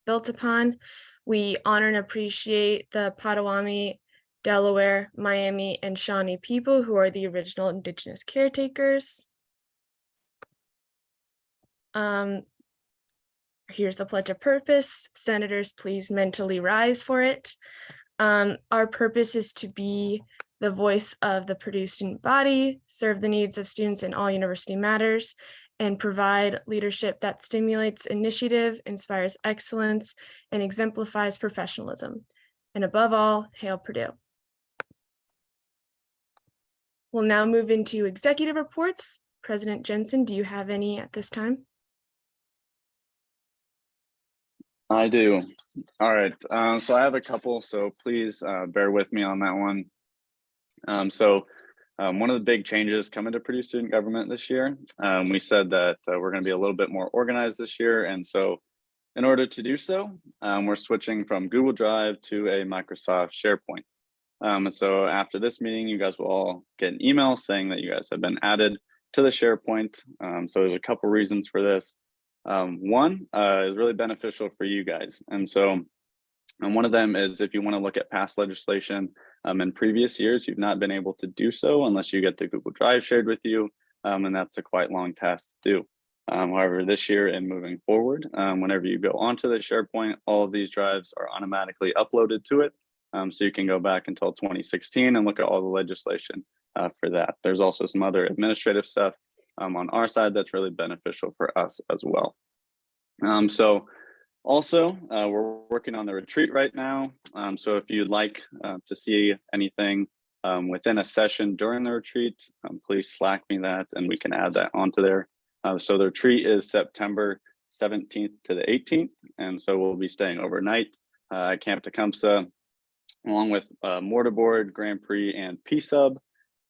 built upon. We honor and appreciate the Potawatomi, Delaware, Miami, and Shawnee people who are the original Indigenous caretakers. Here's the Pledge of Purpose. Senators, please mentally rise for it. Our purpose is to be the voice of the Purdue student body, serve the needs of students in all university matters, and provide leadership that stimulates initiative, inspires excellence, and exemplifies professionalism. And above all, hail Purdue. We'll now move into executive reports. President Jensen, do you have any at this time? I do. All right. So I have a couple, so please bear with me on that one. One of the big changes coming to Purdue student government this year, we said that we're going to be a little bit more organized this year. And so in order to do so, we're switching from Google Drive to a Microsoft SharePoint. And so after this meeting, you guys will all get an email saying that you guys have been added to the SharePoint. So there's a couple reasons for this. One is really beneficial for you guys. And so one of them is if you want to look at past legislation in previous years, you've not been able to do so unless you get the Google Drive shared with you. And that's a quite long task to do. However, this year and moving forward, whenever you go onto the SharePoint, all of these drives are automatically uploaded to it. So you can go back until 2016 and look at all the legislation for that. There's also some other administrative stuff on our side that's really beneficial for us as well. Also, we're working on the retreat right now. So if you'd like to see anything within a session during the retreat, please Slack me that and we can add that onto there. So the retreat is September 17th to the 18th. And so we'll be staying overnight at Camp Tecumseh, along with Mortarboard, Grand Prix, and P-Sub.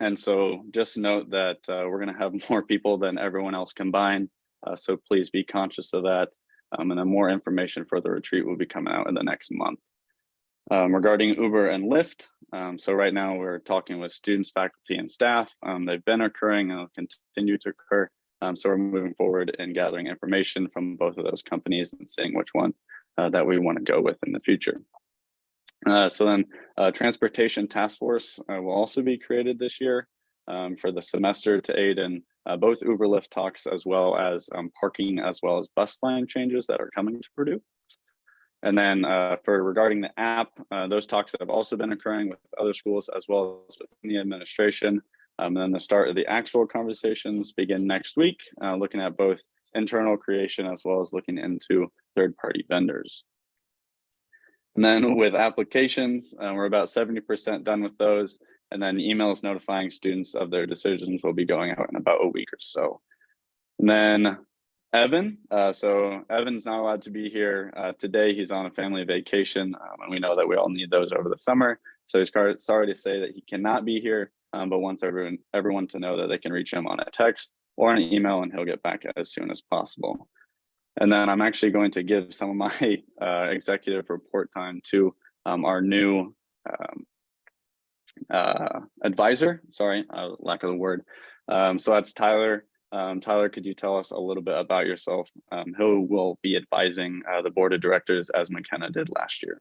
And so just note that we're going to have more people than everyone else combined. So please be conscious of that. And then more information for the retreat will be coming out in the next month. Regarding Uber and Lyft, so right now we're talking with students, faculty, and staff. They've been occurring and will continue to occur. So we're moving forward and gathering information from both of those companies and seeing which one that we want to go with in the future. So then Transportation Task Force will also be created this year for the semester to aid in both Uber Lyft talks as well as parking as well as bus line changes that are coming to Purdue. And then for regarding the app, those talks have also been occurring with other schools as well as within the administration. And then the start of the actual conversations begin next week, looking at both internal creation as well as looking into third-party vendors. And then with applications, we're about 70% done with those. And then emails notifying students of their decisions will be going out in about a week or so. And then Evan, so Evan's not allowed to be here today. He's on a family vacation, and we know that we all need those over the summer. So he's sorry to say that he cannot be here, but wants everyone to know that they can reach him on a text or an email, and he'll get back as soon as possible. And then I'm actually going to give some of my executive report time to our new advisor. Sorry, lack of the word. So that's Tyler. Tyler, could you tell us a little bit about yourself? Who will be advising the board of directors as McKenna did last year?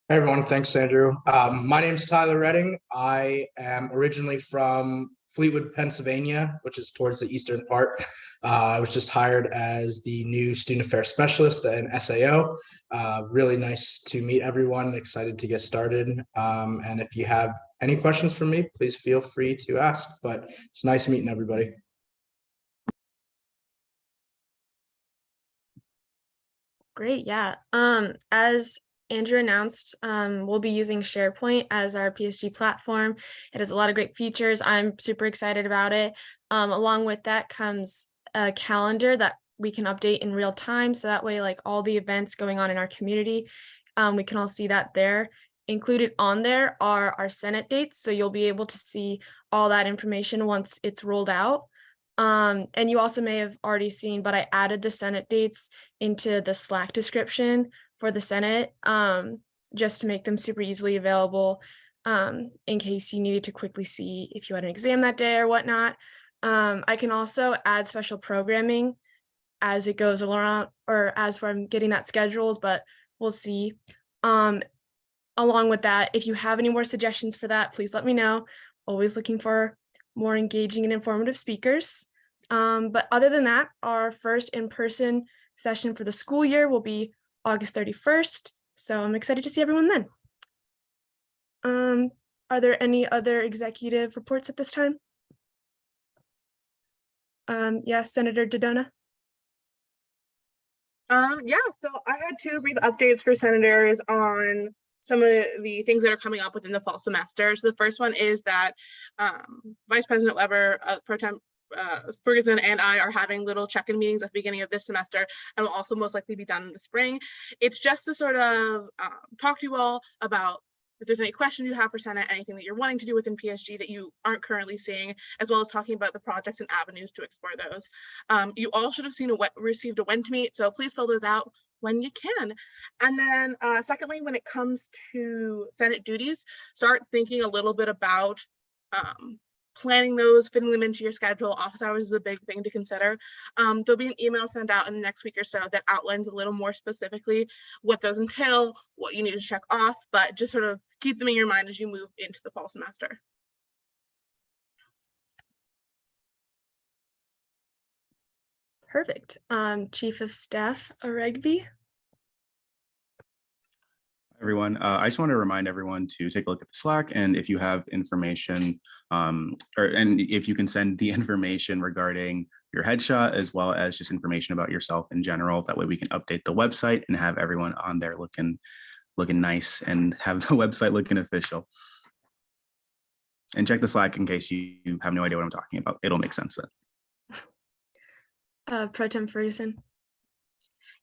Hey everyone, thanks Andrew. My name is Tyler Redding. I am originally from Fleetwood, Pennsylvania, which is towards the eastern part. I was just hired as the new student affairs specialist and SAO. Really nice to meet everyone, excited to get started. And if you have any questions for me, please feel free to ask, but it's nice meeting everybody. Great, yeah. As Andrew announced, we'll be using SharePoint as our PSG platform. It has a lot of great features. I'm super excited about it. Along with that comes a calendar that we can update in real time. So that way, like all the events going on in our community, we can all see that there. Included on there are our Senate dates. So you'll be able to see all that information once it's rolled out. And you also may have already seen, but I added the Senate dates into the Slack description for the Senate, just to make them super easily available in case you needed to quickly see if you had an exam that day or whatnot. I can also add special programming as it goes along or as I'm getting that scheduled, but we'll see. Along with that, if you have any more suggestions for that, please let me know. Always looking for more engaging and informative speakers. But other than that, our first in-person session for the school year will be August 31st. So I'm excited to see everyone then. Are there any other executive reports at this time? Yeah, Senator Dodona. Yeah, so I had two brief updates for senators on some of the things that are coming up within the fall semester. So the first one is that Vice President Weber, Pro Tem Ferguson, and I are having little check-in meetings at the beginning of this semester, and will also most likely be done in the spring. It's just to sort of talk to you all about if there's any questions you have for Senate, anything that you're wanting to do within PSG that you aren't currently seeing, as well as talking about the projects and avenues to explore those. You all should have received a when to meet, so please fill those out when you can. And then secondly, when it comes to Senate duties, start thinking a little bit about planning those, fitting them into your schedule. Office hours is a big thing to consider. There'll be an email sent out in the next week or so that outlines a little more specifically what those entail, what you need to check off, but just sort of keep them in your mind as you move into the fall semester. Perfect. Chief of Staff Oregby. Everyone, I just want to remind everyone to take a look at the Slack, and if you have information and if you can send the information regarding your headshot as well as just information about yourself in general, that way we can update the website and have everyone on there looking nice and have the website looking official. And check the Slack in case you have no idea what I'm talking about. It'll make sense then. Pro Tem Ferguson.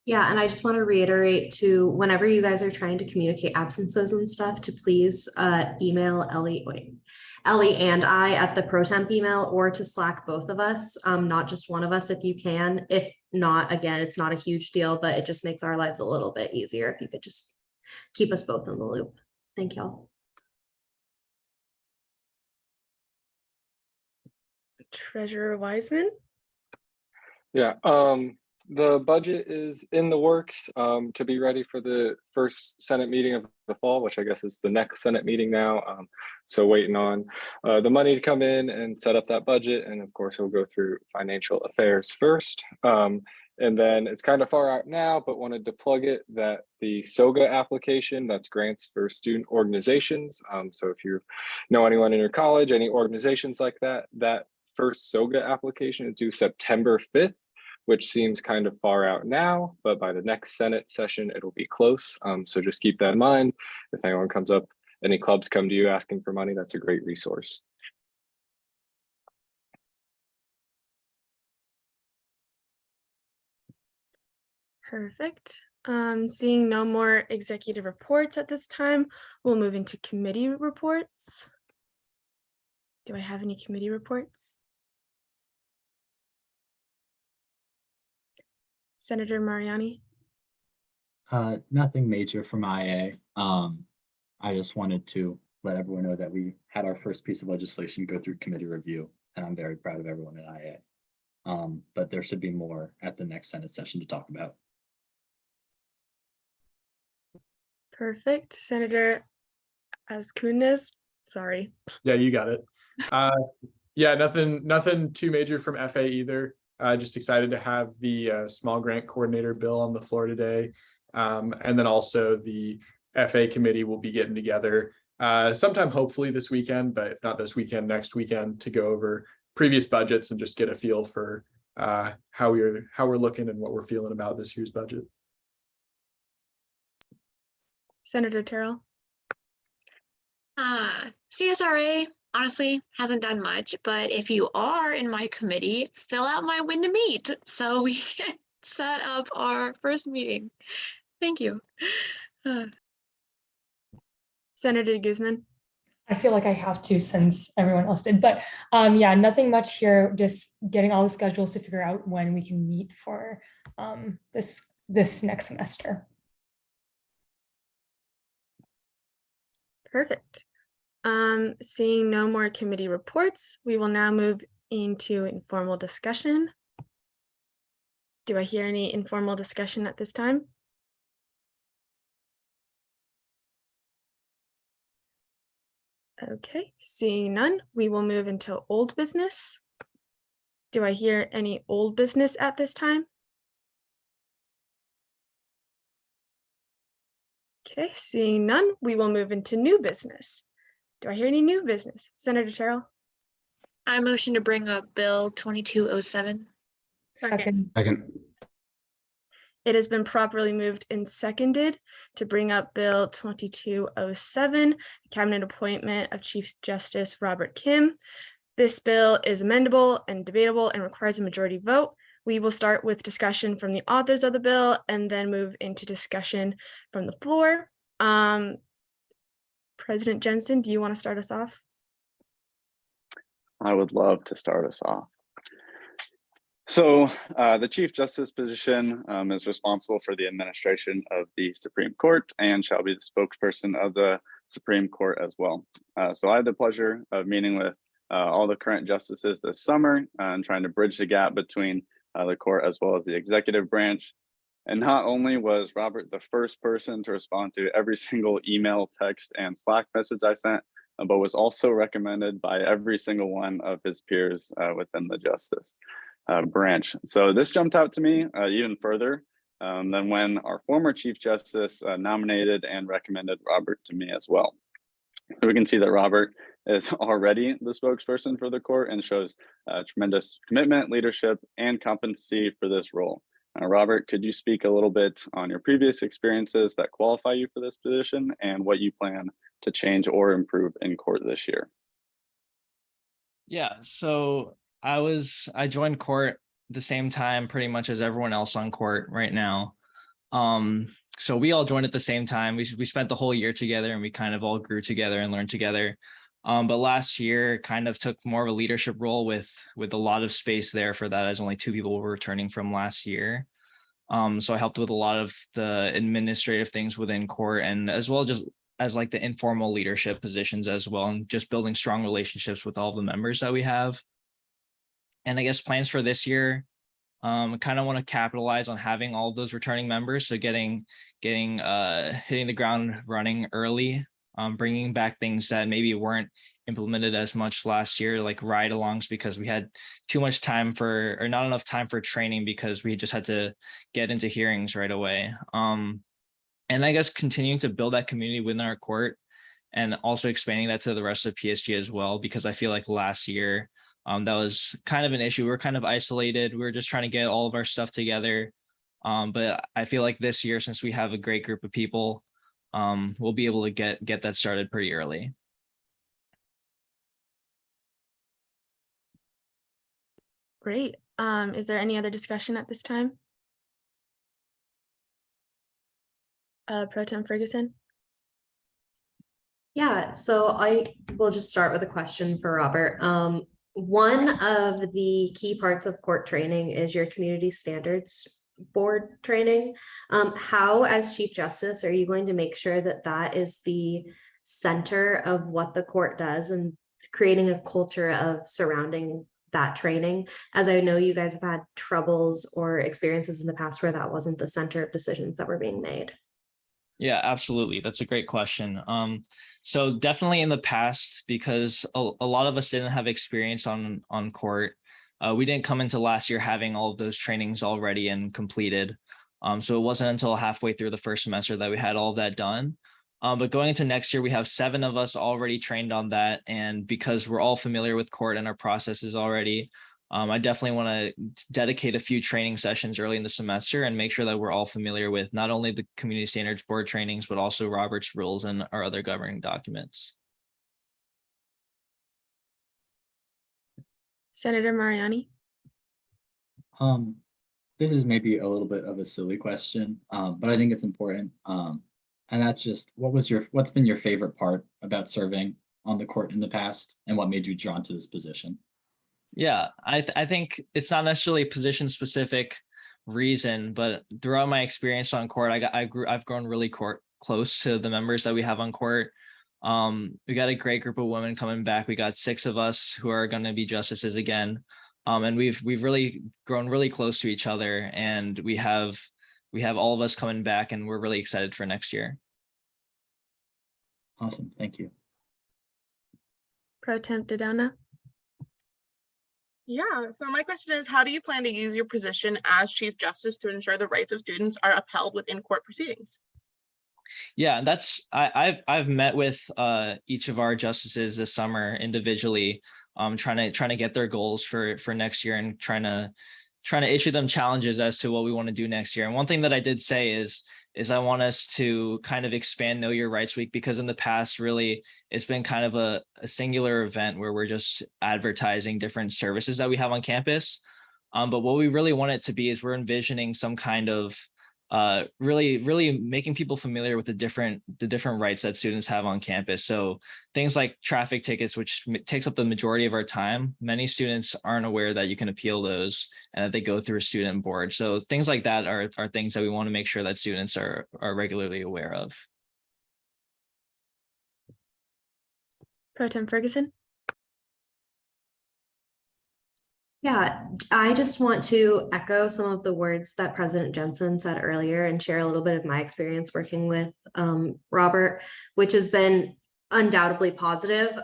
Yeah, and I just want to reiterate to whenever you guys are trying to communicate absences and stuff, to please email Ellie and I at the pro temp email, or to Slack both of us, not just one of us if you can. If not, again, it's not a huge deal, but it just makes our lives a little bit easier if you could just keep us both in the loop. Thank y'all. Treasurer Wiseman. Yeah, the budget is in the works to be ready for the first Senate meeting of the fall, which I guess is the next Senate meeting now. So waiting on the money to come in and set up that budget. And of course, we'll go through financial affairs first. And then it's kind of far out now, but wanted to plug it that the SOGA application, that's grants for student organizations. So if you know anyone in your college, any organizations like that, that first SOGA application is due September 5th, which seems kind of far out now, but by the next Senate session, it'll be close. So just keep that in mind. If anyone comes up, any clubs come to you asking for money, that's a great resource. Perfect. Seeing no more executive reports at this time, we'll move into committee reports. Do I have any committee reports? Senator Mariani. Nothing major from IA. I just wanted to let everyone know that we had our first piece of legislation go through committee review, and I'm very proud of everyone in IA. But there should be more at the next Senate session to talk about. Perfect. Senator Askunas, sorry. Yeah, you got it. Yeah, nothing too major from FA either. Just excited to have the small grant coordinator bill on the floor today. And then also the FA committee will be getting together sometime hopefully this weekend, but if not this weekend, next weekend, to go over previous budgets and just get a feel for how we're looking and what we're feeling about this year's budget. Senator Terrell. CSRA honestly hasn't done much, but if you are in my committee, fill out my when to meet so we can set up our first meeting. Thank you. Senator Guzman. I feel like I have to since everyone else did, but yeah, nothing much here, just getting all the schedules to figure out when we can meet for this next semester. Perfect. Seeing no more committee reports, we will now move into informal discussion. Do I hear any informal discussion at this time? Okay, seeing none, we will move into old business. Do I hear any old business at this time? Okay, seeing none, we will move into new business. Do I hear any new business? Senator Terrell? I motion to bring up Bill 2207. Second. Second. It has been properly moved and seconded to bring up Bill 2207, Cabinet appointment of Chief Justice Robert Kim. This bill is amendable and debatable and requires a majority vote. We will start with discussion from the authors of the bill and then move into discussion from the floor. President Jensen, do you want to start us off? I would love to start us off. So the Chief Justice position is responsible for the administration of the Supreme Court and shall be the spokesperson of the Supreme Court as well. So I had the pleasure of meeting with all the current justices this summer and trying to bridge the gap between the court as well as the executive branch. And not only was Robert the first person to respond to every single email, text, and Slack message I sent, but was also recommended by every single one of his peers within the justice branch. So this jumped out to me even further than when our former Chief Justice nominated and recommended Robert to me as well. So we can see that Robert is already the spokesperson for the court and shows tremendous commitment, leadership, and competency for this role. Robert, could you speak a little bit on your previous experiences that qualify you for this position and what you plan to change or improve in court this year? Yeah, so I joined court the same time pretty much as everyone else on court right now. So we all joined at the same time. We spent the whole year together and we kind of all grew together and learned together. But last year kind of took more of a leadership role with a lot of space there for that, as only 2 people were returning from last year. So I helped with a lot of the administrative things within court, and as well just as like the informal leadership positions as well, and just building strong relationships with all the members that we have. And I guess plans for this year, kind of want to capitalize on having all of those returning members. So hitting the ground running early, bringing back things that maybe weren't implemented as much last year, like ride-alongs, because we had too much time or not enough time for training because we just had to get into hearings right away. And I guess continuing to build that community within our court and also expanding that to the rest of PSG as well, because I feel like last year, that was kind of an issue. We were kind of isolated. We were just trying to get all of our stuff together. But I feel like this year, since we have a great group of people, we'll be able to get that started pretty early. Great. Is there any other discussion at this time? Pro Tem Ferguson? Yeah, so I will just start with a question for Robert. One of the key parts of court training is your community standards board training. How, as Chief Justice, are you going to make sure that that is the center of what the court does and creating a culture of surrounding that training? As I know you guys have had troubles or experiences in the past where that wasn't the center of decisions that were being made. Yeah, absolutely. That's a great question. So definitely in the past, because a lot of us didn't have experience on court, we didn't come into last year having all of those trainings already and completed. So it wasn't until halfway through the first semester that we had all of that done. But going into next year, we have 7 of us already trained on that. And because we're all familiar with court and our processes already, I definitely want to dedicate a few training sessions early in the semester and make sure that we're all familiar with not only the community standards board trainings, but also Robert's rules and our other governing documents. Senator Mariani? This is maybe a little bit of a silly question, but I think it's important. And that's just, what's been your favorite part about serving on the court in the past, and what made you drawn to this position? Yeah, I think it's not necessarily a position specific reason, but throughout my experience on court, I've grown really close to the members that we have on court. We got a great group of women coming back. We got 6 of us who are going to be justices again. And we've really grown really close to each other, and we have all of us coming back, and we're really excited for next year. Awesome, thank you. Pro Temp Dodona. Yeah, so my question is, how do you plan to use your position as Chief Justice to ensure the rights of students are upheld within court proceedings? Yeah, that's I've met with each of our justices this summer individually, trying to get their goals for next year, and trying to issue them challenges as to what we want to do next year. And one thing that I did say is I want us to kind of expand Know Your Rights Week, because in the past, really, it's been kind of a singular event where we're just advertising different services that we have on campus. But what we really want it to be is we're envisioning some kind of really making people familiar with the different rights that students have on campus. So things like traffic tickets, which takes up the majority of our time, many students aren't aware that you can appeal those and that they go through a student board. So things like that are things that we want to make sure that students are regularly aware of. Pro Tem Ferguson. Yeah, I just want to echo some of the words that President Jensen said earlier and share a little bit of my experience working with Robert, which has been undoubtedly positive.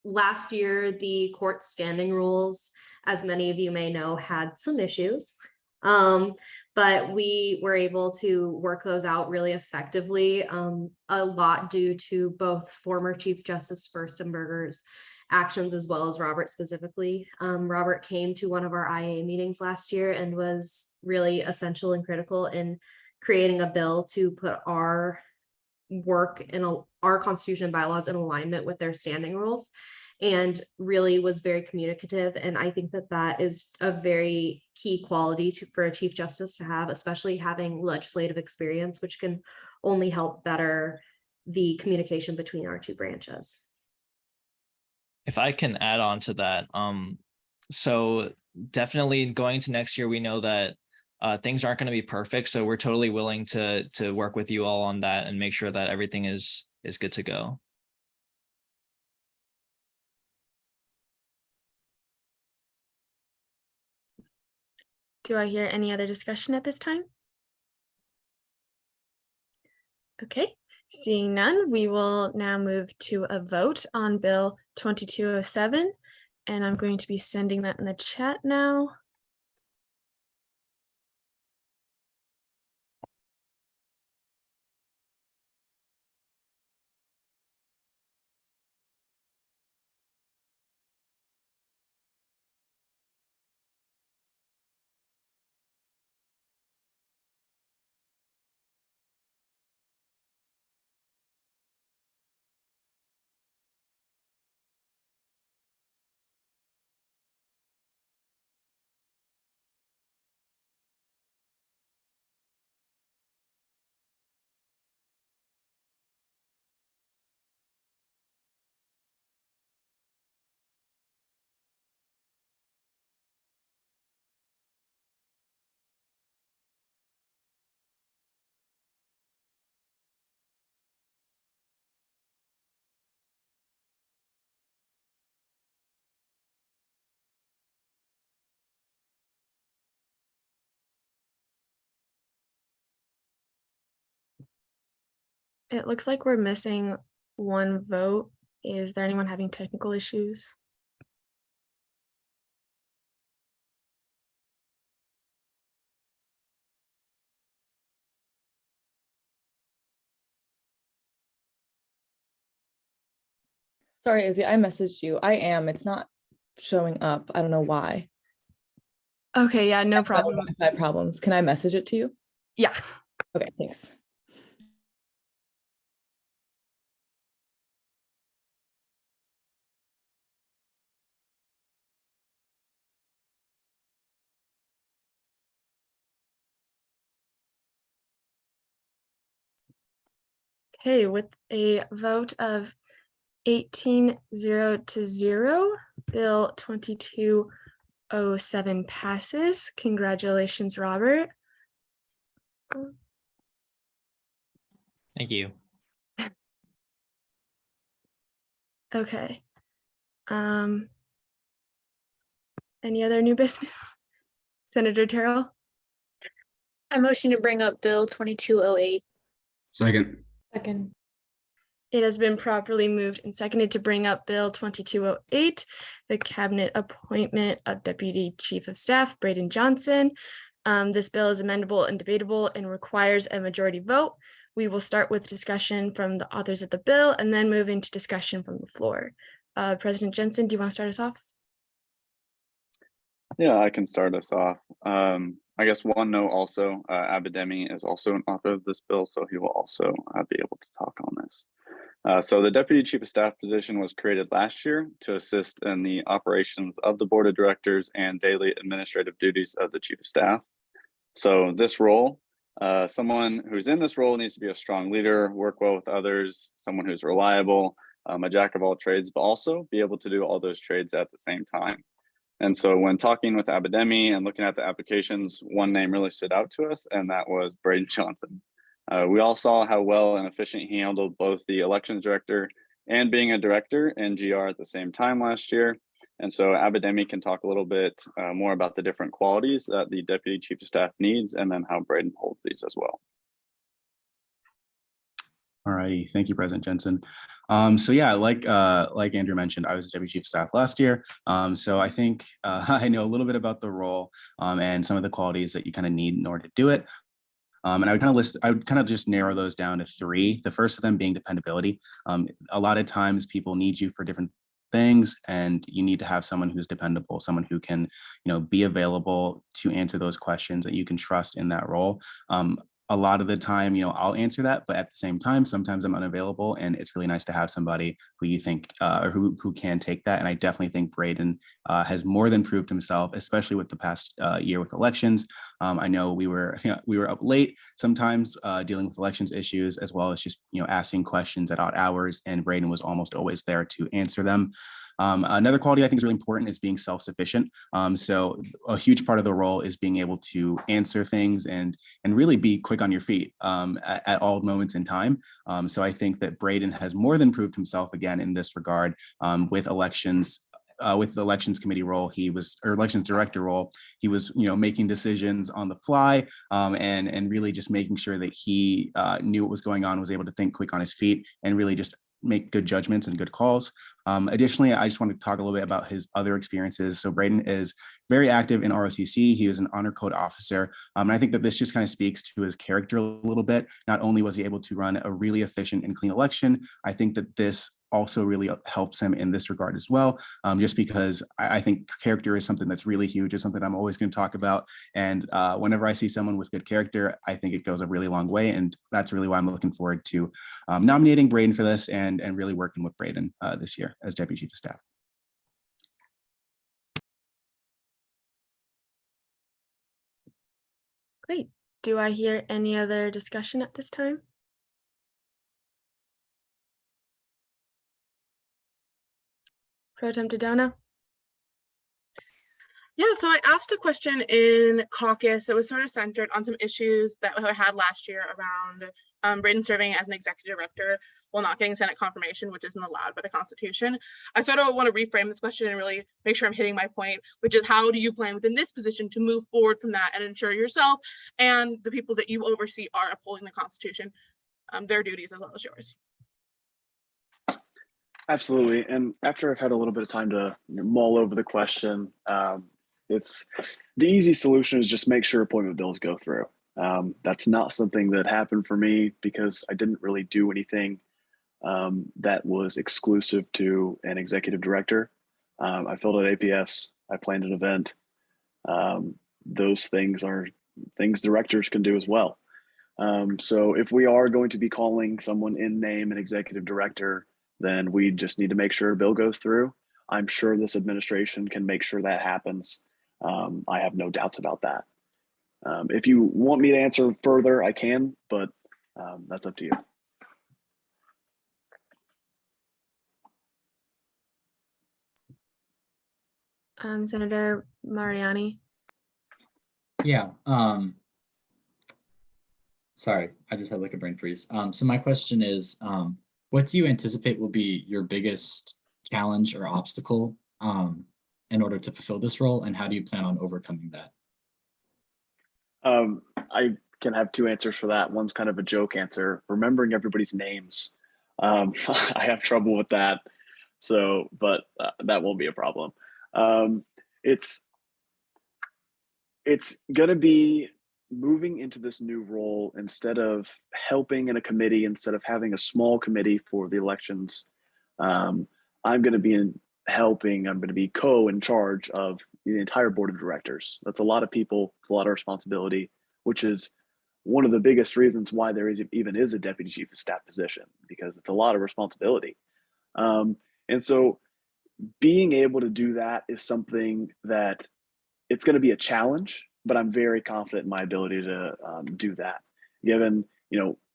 Last year, the court standing rules, as many of you may know, had some issues, but we were able to work those out really effectively, a lot due to both former Chief Justice Furstenberger's actions as well as Robert specifically. Robert came to one of our IA meetings last year and was really essential and critical in creating a bill to put our work in our constitution and bylaws in alignment with their standing rules, and really was very communicative. And I think that that is a very key quality for a Chief Justice to have, especially having legislative experience, which can only help better the communication between our two branches. If I can add on to that, so definitely going to next year, we know that things aren't going to be perfect, so we're totally willing to work with you all on that and make sure that everything is good to go. Do I hear any other discussion at this time? Okay, seeing none, we will now move to a vote on Bill 2207, and I'm going to be sending that in the chat now. It looks like we're missing one vote. Is there anyone having technical issues? Sorry, Izzy, I messaged you. It's not showing up. I don't know why. Okay, yeah, no problem. Wi-Fi problems. Can I message it to you? Yeah. Okay, thanks. Okay, with a vote of 18-0, Bill 2207 passes. Congratulations, Robert. Thank you. Okay. Any other new business? Senator Terrell? I motion to bring up Bill 2208. Second. Second. It has been properly moved and seconded to bring up Bill 2208, the cabinet appointment of Deputy Chief of Staff Braden Johnson. This bill is amendable and debatable and requires a majority vote. We will start with discussion from the authors of the bill and then move into discussion from the floor. President Jensen, do you want to start us off? Yeah, I can start us off. I guess one note also, Abidemi is also an author of this bill, so he will also be able to talk on this. So the Deputy Chief of Staff position was created last year to assist in the operations of the Board of Directors and daily administrative duties of the Chief of Staff. So this role, someone who's in this role needs to be a strong leader, work well with others, someone who's reliable, a jack of all trades, but also be able to do all those trades at the same time. And so when talking with Abidemi and looking at the applications, one name really stood out to us, and that was Braden Johnson. We all saw how well and efficient he handled both the elections director and being a director in GR at the same time last year. And so Abidemi can talk a little bit more about the different qualities that the Deputy Chief of Staff needs, and then how Braden holds these as well. All righty, thank you, President Jensen. So yeah, like Andrew mentioned, I was Deputy Chief of Staff last year. So I think I know a little bit about the role and some of the qualities that you kind of need in order to do it. And I would kind of just narrow those down to three. The first of them being dependability. A lot of times people need you for different things, and you need to have someone who's dependable, someone who can, be available to answer those questions that you can trust in that role. A lot of the time, I'll answer that, but at the same time, sometimes I'm unavailable, and it's really nice to have somebody who you think or who can take that. And I definitely think Braden has more than proved himself, especially with the past year with elections. I know we were up late sometimes dealing with elections issues, as well as just asking questions at odd hours, and Braden was almost always there to answer them. Another quality I think is really important is being self-sufficient. So a huge part of the role is being able to answer things and really be quick on your feet at all moments in time. So I think that Braden has more than proved himself again in this regard with elections. With the elections committee role, or elections director role, he was, making decisions on the fly and really just making sure that he knew what was going on, was able to think quick on his feet, and really just make good judgments and good calls. Additionally, I just want to talk a little bit about his other experiences. So Braden is very active in ROTC. He is an honor code officer. And I think that this just kind of speaks to his character a little bit. Not only was he able to run a really efficient and clean election, I think that this also really helps him in this regard as well, just because I think character is something that's really huge. It's something I'm always going to talk about. And whenever I see someone with good character, I think it goes a really long way. And that's really why I'm looking forward to nominating Braden for this and really working with Braden this year as Deputy Chief of Staff. Great. Do I hear any other discussion at this time? Pro Tem Dodona? Yeah, so I asked a question in caucus that was sort of centered on some issues that we had last year around Braden serving as an executive director while not getting Senate confirmation, which isn't allowed by the Constitution. I sort of want to reframe this question and really make sure I'm hitting my point, which is how do you plan within this position to move forward from that and ensure yourself and the people that you oversee are upholding the Constitution, their duties as well as yours? Absolutely. And after I've had a little bit of time to mull over the question, it's the easy solution is just make sure appointment bills go through. That's not something that happened for me because I didn't really do anything that was exclusive to an executive director. I filled out APS, I planned an event. Those things are things directors can do as well. So if we are going to be calling someone in name an executive director, then we just need to make sure a bill goes through. I'm sure this administration can make sure that happens. I have no doubts about that. If you want me to answer further, I can, but that's up to you. Senator Mariani? Yeah. Sorry, I just had like a brain freeze. So my question is, what do you anticipate will be your biggest challenge or obstacle in order to fulfill this role, and how do you plan on overcoming that? I can have two answers for that. One's kind of a joke answer. Remembering everybody's names. I have trouble with that. So, but that won't be a problem. It's going to be moving into this new role. Instead of helping in a committee, instead of having a small committee for the elections, I'm going to be I'm going to be in charge of the entire board of directors. That's a lot of people. It's a lot of responsibility, which is one of the biggest reasons why there even is a deputy chief of staff position, because it's a lot of responsibility. And so being able to do that is something that it's going to be a challenge, but I'm very confident in my ability to do that. Given,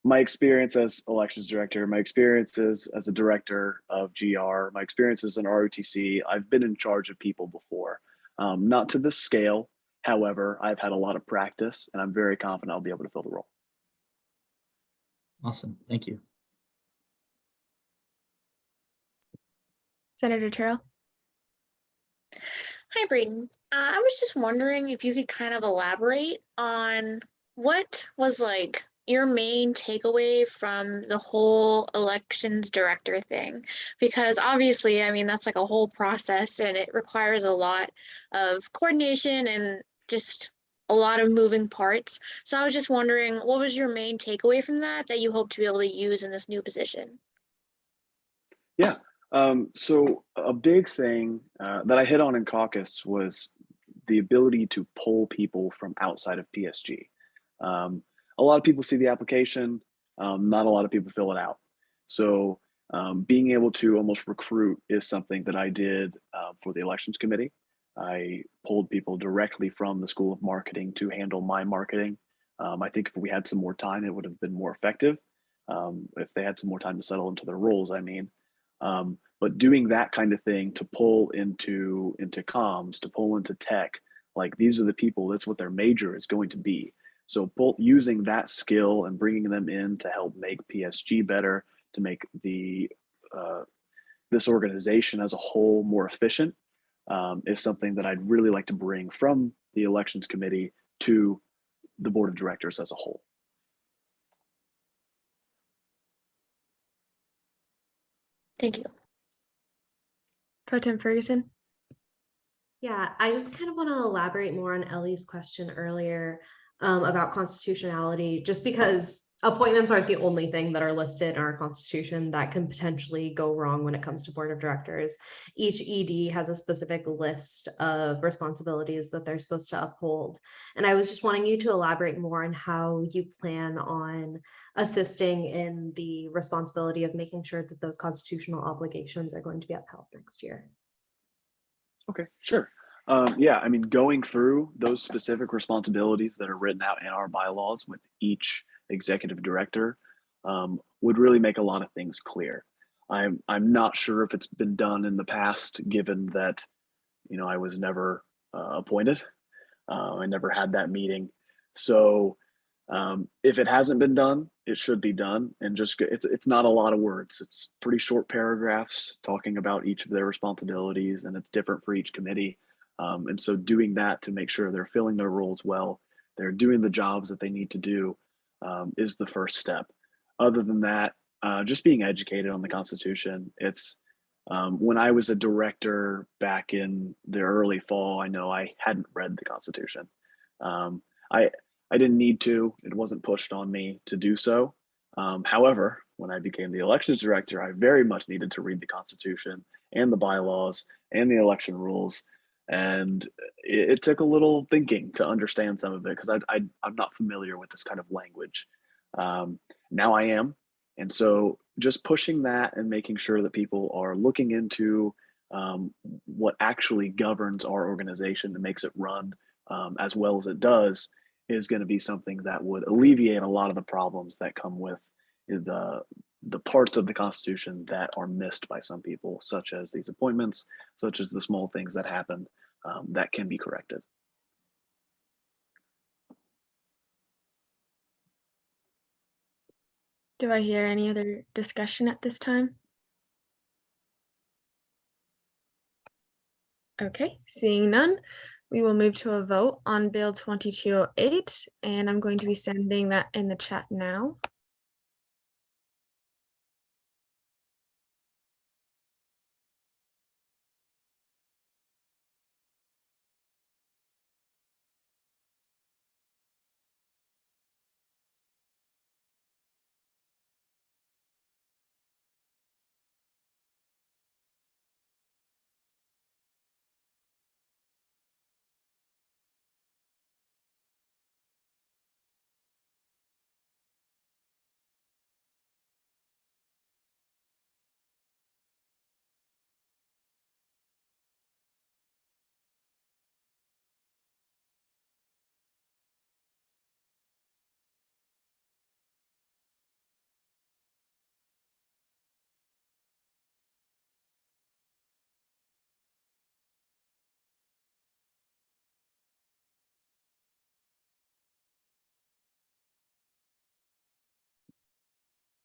my experience as elections director, my experiences as a director of GR, my experiences in ROTC, I've been in charge of people before. Not to this scale. However, I've had a lot of practice, and I'm very confident I'll be able to fill the role. Awesome. Thank you. Senator Terrell. Hi, Braden. I was just wondering if you could kind of elaborate on what was like your main takeaway from the whole elections director thing, because obviously, I mean, that's like a whole process and it requires a lot of coordination and just a lot of moving parts. So I was just wondering, what was your main takeaway from that you hope to be able to use in this new position? Yeah. So a big thing that I hit on in caucus was the ability to pull people from outside of PSG. A lot of people see the application, not a lot of people fill it out. So being able to almost recruit is something that I did for the elections committee. I pulled people directly from the School of Marketing to handle my marketing. I think if we had some more time, it would have been more effective. If they had some more time to settle into their roles, I mean. But doing that kind of thing to pull into comms, to pull into tech, like these are the people, that's what their major is going to be. So using that skill and bringing them in to help make PSG better, to make the this organization as a whole more efficient, is something that I'd really like to bring from the elections committee to the board of directors as a whole. Thank you. Pro Tem Ferguson. Yeah, I just kind of want to elaborate more on Ellie's question earlier about constitutionality, just because appointments aren't the only thing that are listed in our constitution that can potentially go wrong when it comes to board of directors. Each ED has a specific list of responsibilities that they're supposed to uphold. And I was just wanting you to elaborate more on how you plan on assisting in the responsibility of making sure that those constitutional obligations are going to be upheld next year. Okay, sure. Yeah, I mean, going through those specific responsibilities that are written out in our bylaws with each executive director would really make a lot of things clear. I'm not sure if it's been done in the past, given that, I was never appointed. I never had that meeting. So if it hasn't been done, it should be done. And just it's not a lot of words. It's pretty short paragraphs talking about each of their responsibilities, and it's different for each committee. And so doing that to make sure they're filling their roles well, they're doing the jobs that they need to do, is the first step. Other than that, just being educated on the Constitution. It's when I was a director back in the early fall, I know I hadn't read the Constitution. I didn't need to. It wasn't pushed on me to do so. However, when I became the elections director, I very much needed to read the Constitution and the bylaws and the election rules. And it took a little thinking to understand some of it, because I'm not familiar with this kind of language. Now I am. And so just pushing that and making sure that people are looking into what actually governs our organization and makes it run as well as it does is going to be something that would alleviate a lot of the problems that come with the parts of the Constitution that are missed by some people, such as these appointments, such as the small things that happen that can be corrected. Do I hear any other discussion at this time? Okay, seeing none, we will move to a vote on Bill 2208, and I'm going to be sending that in the chat now.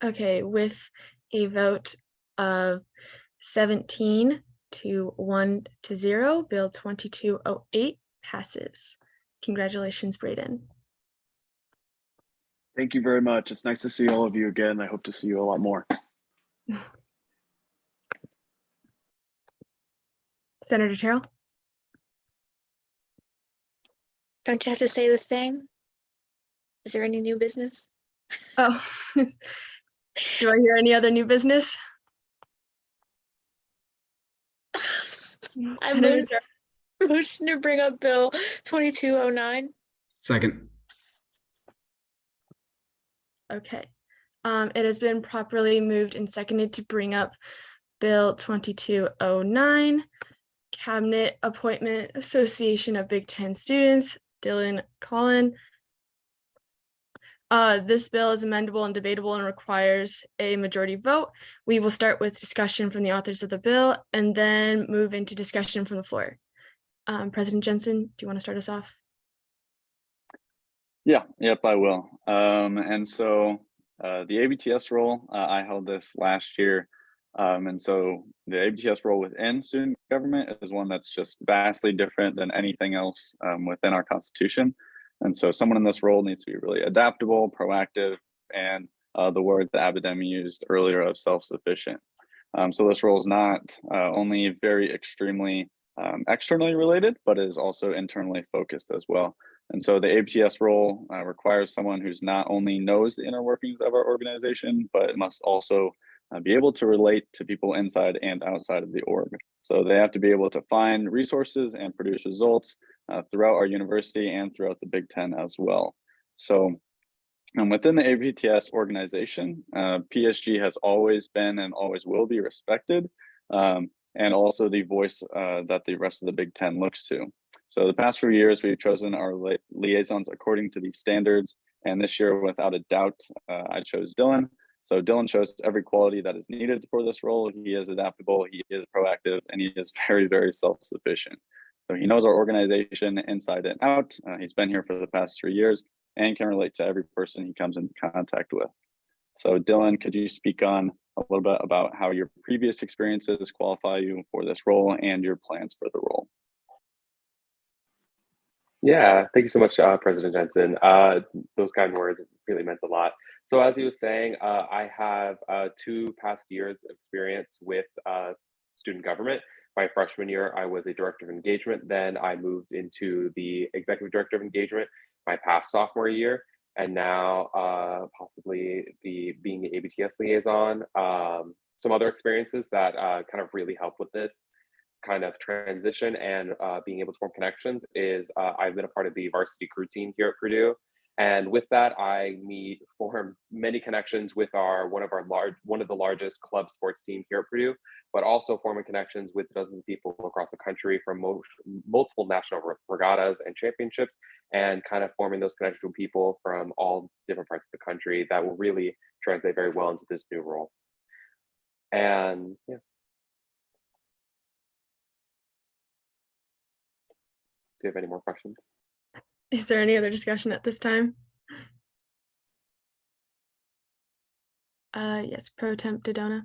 Okay, with a vote of 17 to 1 to 0, Bill 2208 passes. Congratulations, Braden. Thank you very much. It's nice to see all of you again. I hope to see you a lot more. Senator Terrell? Don't you have to say the same? Is there any new business? Oh, do I hear any other new business? I Senator motion to bring up Bill 2209. Second. Okay. It has been properly moved and seconded to bring up Bill 2209, Cabinet Appointment Association of Big Ten Students, Dylan Collin. This bill is amendable and debatable and requires a majority vote. We will start with discussion from the authors of the bill and then move into discussion from the floor. President Jensen, do you want to start us off? Yeah, yep, I will. And so the ABTS role, I held this last year. And so the ABTS role within student government is one that's just vastly different than anything else within our Constitution. And so someone in this role needs to be really adaptable, proactive, and the word that Abidemi used earlier of self-sufficient. So this role is not only very extremely externally related, but is also internally focused as well. And so the ABTS role requires someone who's not only knows the inner workings of our organization, but must also be able to relate to people inside and outside of the org. So they have to be able to find resources and produce results throughout our university and throughout the Big Ten as well. So within the ABTS organization, PSG has always been and always will be respected, and also the voice that the rest of the Big Ten looks to. So the past few years, we've chosen our liaisons according to these standards. And this year, without a doubt, I chose Dylan. So Dylan shows every quality that is needed for this role. He is adaptable, he is proactive, and he is very, very self-sufficient. So he knows our organization inside and out. He's been here for the past 3 years and can relate to every person he comes into contact with. So Dylan, could you speak on a little bit about how your previous experiences qualify you for this role and your plans for the role? Yeah, thank you so much, President Jensen. Those kind words really meant a lot. So as he was saying, I have 2 past years of experience with student government. My freshman year, I was a director of engagement. Then I moved into the executive director of engagement my past sophomore year. And now possibly being the ABTS liaison. Some other experiences that kind of really help with this kind of transition and being able to form connections is I've been a part of the varsity crew team here at Purdue. And with that, I form many connections with one of the largest club sports teams here at Purdue, but also forming connections with dozens of people across the country from multiple national regattas and championships, and kind of forming those connections with people from all different parts of the country that will really translate very well into this new role. And yeah. Do you have any more questions? Is there any other discussion at this time? Yes, Pro Temp Dodona.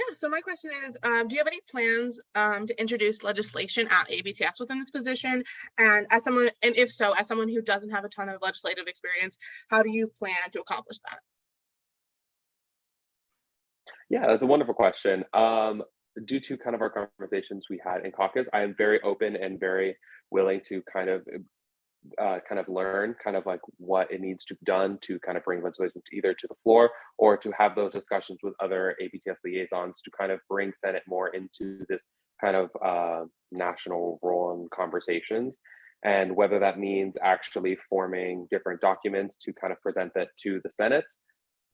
Yeah, so my question is, do you have any plans to introduce legislation at ABTS within this position? And as someone, and if so, as someone who doesn't have a ton of legislative experience, how do you plan to accomplish that? Yeah, that's a wonderful question. Due to kind of our conversations we had in caucus, I am very open and very willing to kind of learn kind of like what it needs to be done to kind of bring legislation to either to the floor or to have those discussions with other ABTS liaisons to kind of bring Senate more into this kind of national role and conversations. And whether that means actually forming different documents to kind of present that to the Senate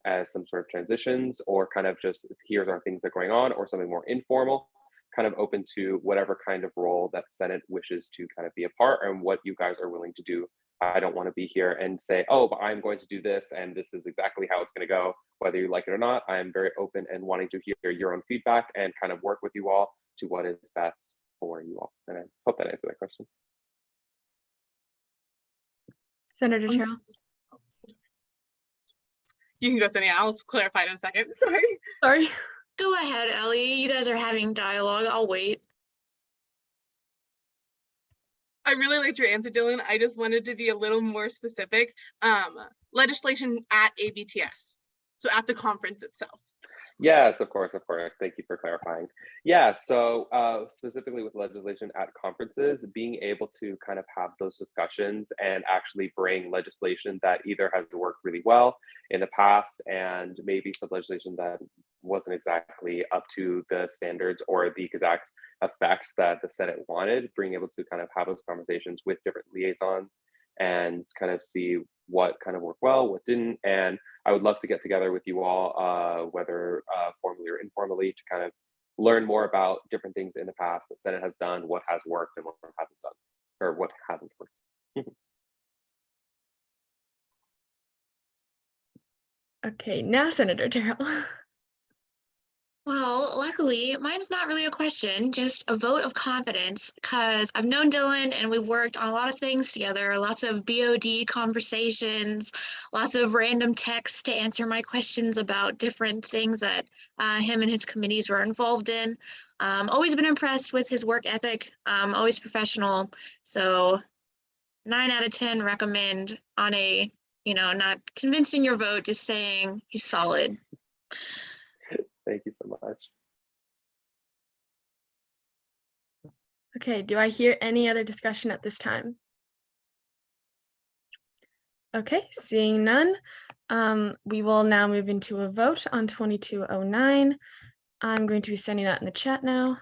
as some sort of transitions, or kind of just here's our things that are going on, or something more informal, kind of open to whatever kind of role that Senate wishes to kind of be a part and what you guys are willing to do. I don't want to be here and say, oh, but I'm going to do this and this is exactly how it's going to go, whether you like it or not. I am very open and wanting to hear your own feedback and kind of work with you all to what is best for you all. And I hope that answered that question. Senator Terrell. You can go, Sonia. I'll clarify in a second. Sorry. Go ahead, Ellie. You guys are having dialogue. I'll wait. I really liked your answer, Dylan. I just wanted to be a little more specific. Legislation at ABTS, so at the conference itself. Yes, of course, of course. Thank you for clarifying. Yeah, so specifically with legislation at conferences, being able to kind of have those discussions and actually bring legislation that either has worked really well in the past and maybe some legislation that wasn't exactly up to the standards or the exact effect that the Senate wanted, being able to kind of have those conversations with different liaisons and kind of see what kind of worked well, what didn't. And I would love to get together with you all, whether formally or informally, to kind of learn more about different things in the past that Senate has done, what has worked and what hasn't done, or what hasn't worked. Okay, now Senator Terrell. Well, luckily, mine's not really a question, just a vote of confidence, because I've known Dylan and we've worked on a lot of things together, lots of BOD conversations, lots of random texts to answer my questions about different things that him and his committees were involved in. Always been impressed with his work ethic, always professional. So 9 out of 10 recommend on a, not convincing your vote, just saying he's solid. Thank you so much. Okay, do I hear any other discussion at this time? Okay, seeing none, we will now move into a vote on 2209. I'm going to be sending that in the chat now.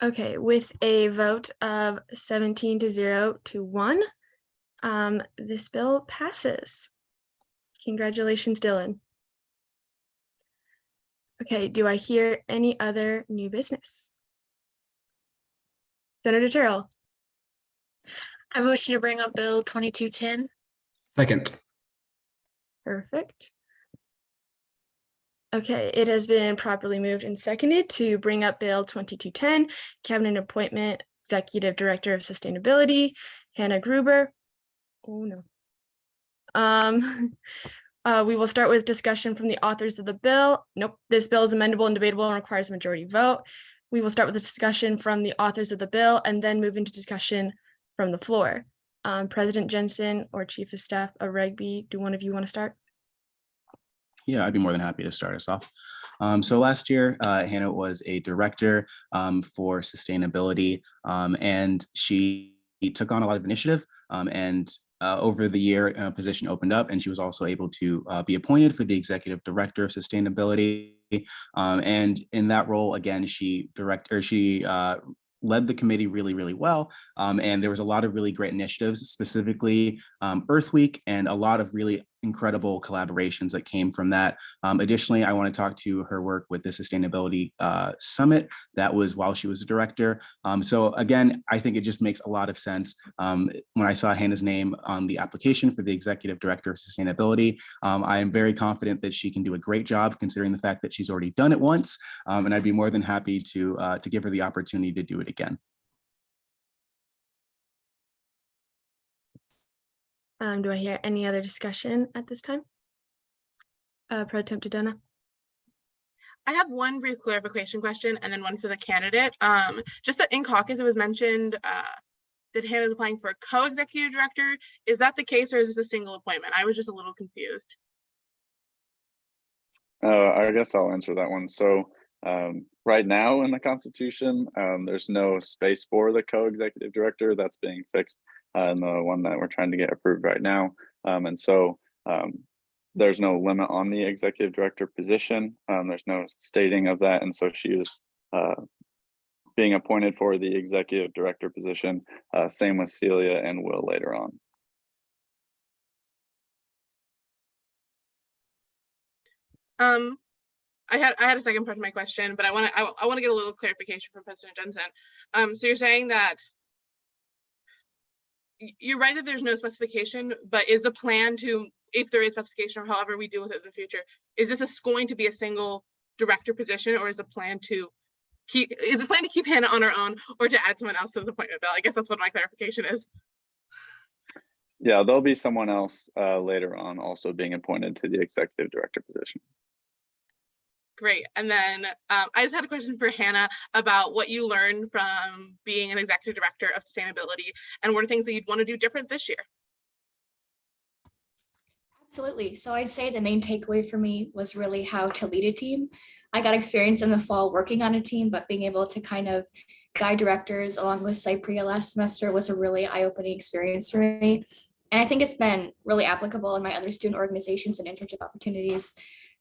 Okay, with a vote of 17-0 to 1, this bill passes. Congratulations, Dylan. Okay, do I hear any other new business? Senator Terrell. I motion to bring up Bill 2210. Second. Perfect. Okay, it has been properly moved and seconded to bring up Bill 2210, Cabinet Appointment, Executive Director of Sustainability, Hannah Gruber. Oh no. We will start with discussion from the authors of the bill. Nope, this bill is amendable and debatable and requires a majority vote. We will start with the discussion from the authors of the bill and then move into discussion from the floor. President Jensen or Chief of Staff Regby, do one of you want to start? Yeah, I'd be more than happy to start us off. So last year, Hannah was a director for sustainability, and she took on a lot of initiative and over the year, a position opened up, and she was also able to be appointed for the executive director of sustainability. And in that role, again, she led the committee really, really well. And there was a lot of really great initiatives, specifically Earth Week, and a lot of really incredible collaborations that came from that. Additionally, I want to talk to her work with the Sustainability Summit. That was while she was a director. So again, I think it just makes a lot of sense. When I saw Hannah's name on the application for the Executive Director of Sustainability, I am very confident that she can do a great job, considering the fact that she's already done it once. And I'd be more than happy to give her the opportunity to do it again. Do I hear any other discussion at this time? Pro Temp Dodona. I have one brief clarification question and then one for the candidate. Just that in caucus, it was mentioned that Hannah is applying for a co-executive director. Is that the case, or is this a single appointment? I was just a little confused. I guess I'll answer that one. So right now in the Constitution, there's no space for the co-executive director. That's being fixed in the one that we're trying to get approved right now. And so there's no limit on the executive director position. There's no stating of that. And so she is being appointed for the executive director position. Same with Celia and Will later on. I had a second part of my question, but I want to get a little clarification from President Jensen. So you're saying that you're right that there's no specification, but is the plan to, if there is specification or however we deal with it in the future, is this going to be a single director position, or is the plan to keep Hannah on her own, or to add someone else to the appointment bill? I guess that's what my clarification is. Yeah, there'll be someone else later on also being appointed to the executive director position. Great. And then I just had a question for Hannah about what you learned from being an executive director of sustainability, and what are things that you'd want to do different this year? Absolutely. So I'd say the main takeaway for me was really how to lead a team. I got experience in the fall working on a team, but being able to kind of guide directors along with Cypria last semester was a really eye-opening experience for me. And I think it's been really applicable in my other student organizations and internship opportunities.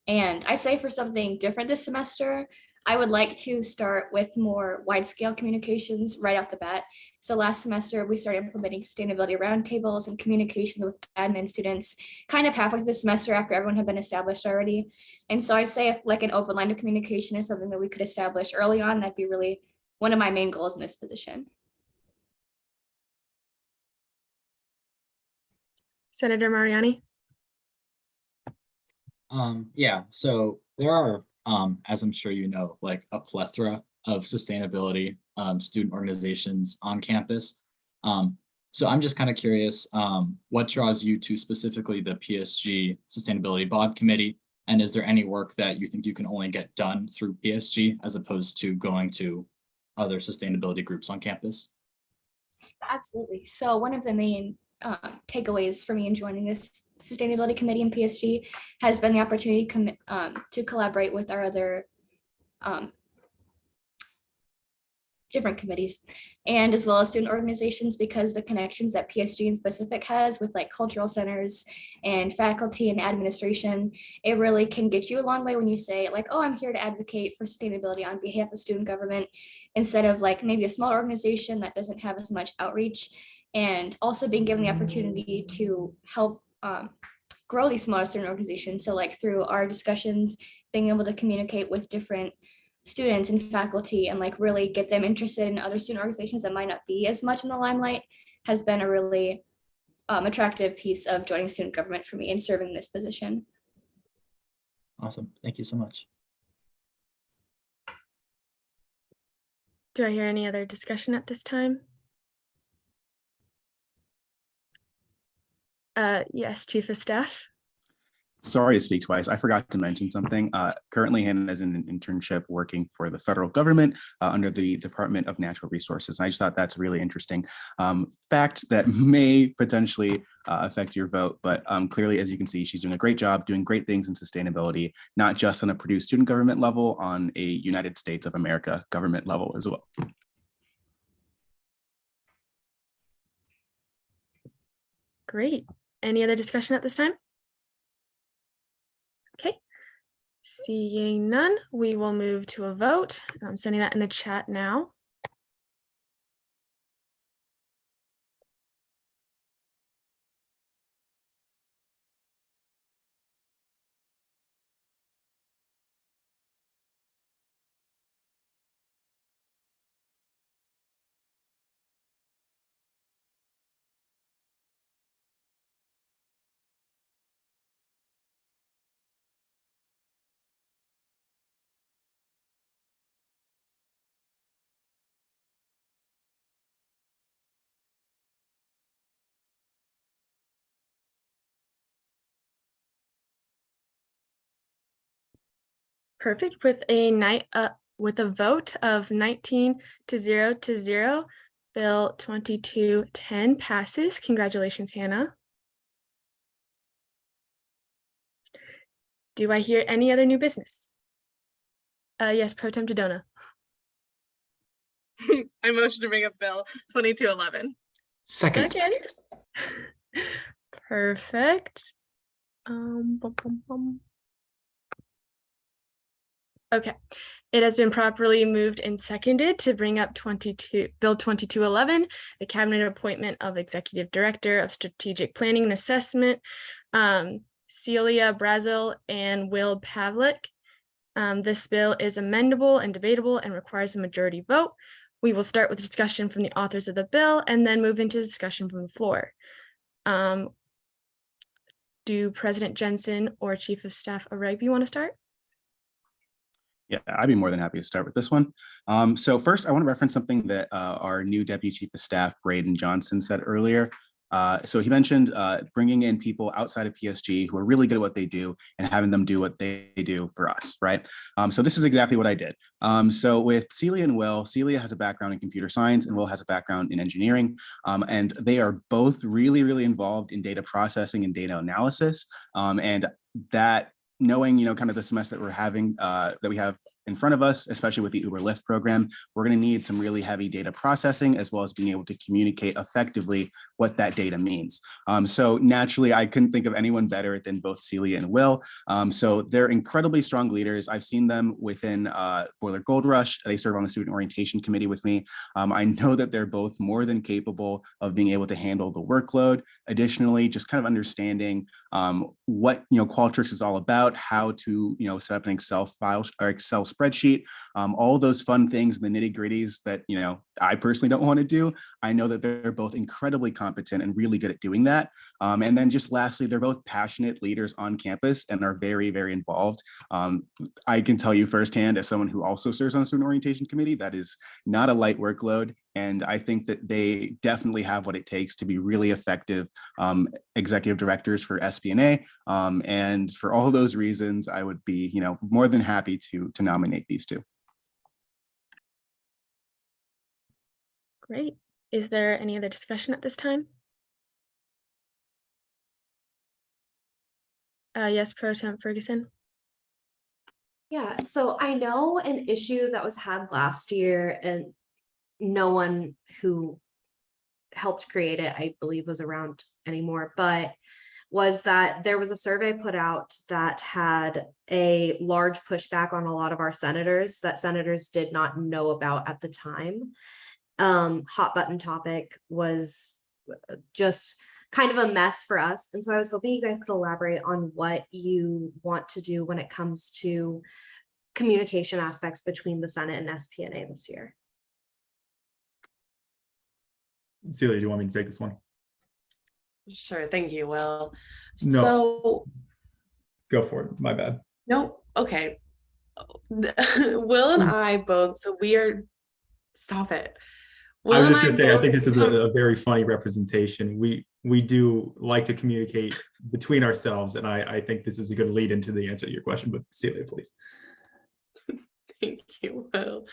And I say for something different this semester, I would like to start with more wide-scale communications right off the bat. So last semester, we started implementing sustainability roundtables and communications with admin students kind of halfway through the semester after everyone had been established already. And so I'd say if like an open line of communication is something that we could establish early on, that'd be really one of my main goals in this position. Senator Mariani. Yeah, so there are, as I'm sure you know, like a plethora of sustainability student organizations on campus. So I'm just kind of curious, what draws you to specifically the PSG Sustainability Bod Committee? And is there any work that you think you can only get done through PSG as opposed to going to other sustainability groups on campus? Absolutely. So one of the main takeaways for me in joining this sustainability committee in PSG has been the opportunity to collaborate with our other different committees, and as well as student organizations, because the connections that PSG in specific has with like cultural centers and faculty and administration, it really can get you a long way when you say like, oh, I'm here to advocate for sustainability on behalf of student government, instead of like maybe a small organization that doesn't have as much outreach. And also being given the opportunity to help grow these smaller student organizations. So like through our discussions, being able to communicate with different students and faculty and like really get them interested in other student organizations that might not be as much in the limelight has been a really attractive piece of joining student government for me and serving in this position. Awesome. Thank you so much. Do I hear any other discussion at this time? Yes, Chief of Staff. Sorry to speak twice. I forgot to mention something. Currently, Hannah is in an internship working for the federal government under the Department of Natural Resources. And I just thought that's a really interesting fact that may potentially affect your vote. But clearly, as you can see, she's doing a great job, doing great things in sustainability, not just on a Purdue student government level, on a United States of America government level as well. Great. Any other discussion at this time? Okay. Seeing none, we will move to a vote. I'm sending that in the chat now. Perfect. With a vote of 19-0, Bill 2210 passes. Congratulations, Hannah. Do I hear any other new business? Yes, Pro Tem Dodona. I motion to bring up Bill 2211. Second. Perfect. Okay, it has been properly moved and seconded to bring up Bill 2211, the cabinet appointment of Executive Director of Strategic Planning and Assessment, Celia Brazil and Will Pavlik. This bill is amendable and debatable and requires a majority vote. We will start with discussion from the authors of the bill and then move into discussion from the floor. Do President Jensen or Chief of Staff Aregbi want to start? Yeah, I'd be more than happy to start with this one. So first, I want to reference something that our new Deputy Chief of Staff, Braden Johnson, said earlier. So he mentioned bringing in people outside of PSG who are really good at what they do and having them do what they do for us, right? So this is exactly what I did. So with Celia and Will, Celia has a background in computer science and Will has a background in engineering. And they are both really, really involved in data processing and data analysis. And that knowing, kind of the semester that we're having, that we have in front of us, especially with the Uber Lyft program, we're going to need some really heavy data processing as well as being able to communicate effectively what that data means. So naturally, I couldn't think of anyone better than both Celia and Will. So they're incredibly strong leaders. I've seen them within Boiler Gold Rush. They serve on the student orientation committee with me. I know that they're both more than capable of being able to handle the workload. Additionally, just kind of understanding what Qualtrics is all about, how to set up an Excel file or Excel spreadsheet, all those fun things, the nitty gritties that I personally don't want to do. I know that they're both incredibly competent and really good at doing that. And then just lastly, they're both passionate leaders on campus and are very, very involved. I can tell you firsthand, as someone who also serves on the student orientation committee, that is not a light workload. And I think that they definitely have what it takes to be really effective executive directors for SPNA. And for all those reasons, I would be, more than happy to nominate these two. Great. Is there any other discussion at this time? Yes, Pro Tem Ferguson. Yeah, so I know an issue that was had last year, and no one who helped create it, I believe, was around anymore, but was that there was a survey put out that had a large pushback on a lot of our senators that senators did not know about at the time. Hot button topic was just kind of a mess for us. And so I was hoping you guys could elaborate on what you want to do when it comes to communication aspects between the Senate and SPNA this year. Celia, do you want me to take this one? Sure, thank you, Will. No. So Go for it, my bad. no, okay. Will and I both, so we are, stop it. Will I was and just gonna say, I think this is both- a very funny representation. We do like to communicate between ourselves, and I think this is a good lead into the answer to your question, but Celia, please. Thank you, Will.